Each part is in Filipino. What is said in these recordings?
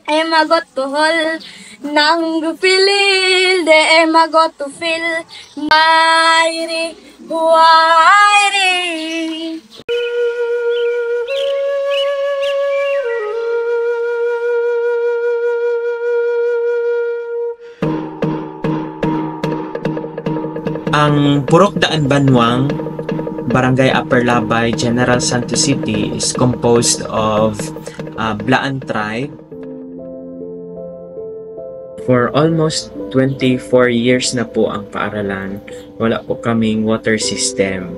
am I got to hold nang pilil de am I got to feel mighty whitey. Ang Purok Daan Banwang, Barangay Upper Labay, General Santos City is composed of Blaan tribe. For almost 24 years na po ang paaralan, wala po kaming water system.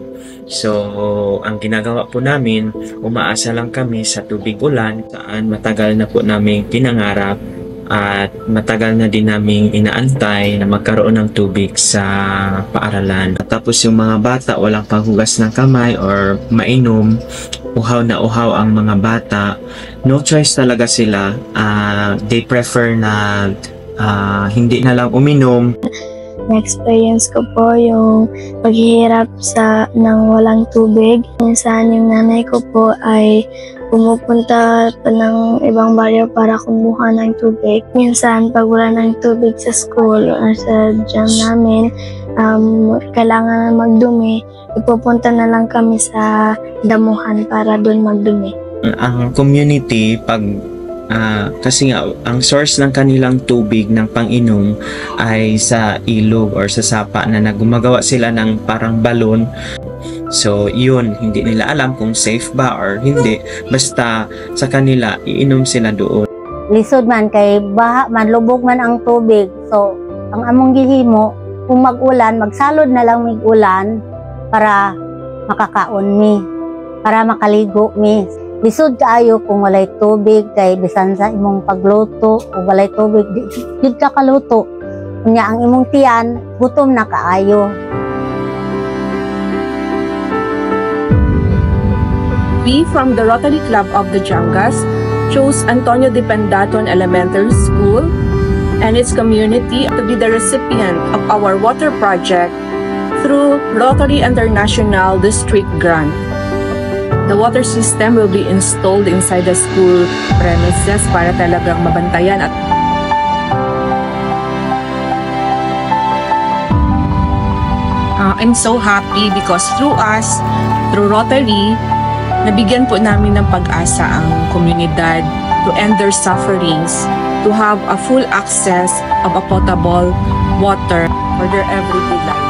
So, ang ginagawa po namin, umaasa lang kami sa tubig ulan, saan matagal na po namin pinangarap at matagal na din namin inaantay na magkaroon ng tubig sa paaralan. Tapos yung mga bata, walang panghugas ng kamay or mainom, uhaw na uhaw ang mga bata. No choice talaga sila. They prefer na hindi na lang uminom. Na-experience ko po yung paghihirap ng walang tubig. Minsan yung nanay ko po ay pumupunta pa ng ibang baryo para kumuha ng tubig. Minsan pag wala ng tubig sa school or sa gym namin, kailangan na magdumi, ipupunta na lang kami sa damuhan para doon magdumi. Ang community, kasi nga, ang source ng kanilang tubig ng pang-inom ay sa ilog or sa sapa na gumagawa sila ng parang balon. So, yun, hindi nila alam kung safe ba or hindi. Basta sa kanila, iinom sila doon. Lisod man kay baha man, lubog man ang tubig. So, ang among gihimo, kung mag-ulan, magsalod na lang mig-ulan para makakaon mi, para makaligo mi. Lisod kaayo kung walay tubig kay bisan sa imong pagluto o walay tubig di ka kaluto. Kunya ang imong tiyan gutom na kaayo. We from the Rotary Club of the Jangas chose Antonio de Pendaton Elementary School and its community to be the recipient of our water project through Rotary International District Grant. The water system will be installed inside the school premises para talagang mabantayan at I'm so happy because through us, through Rotary, nabigyan po namin ng pag-asa ang komunidad to end their sufferings, to have a full access of a potable water for their everyday life.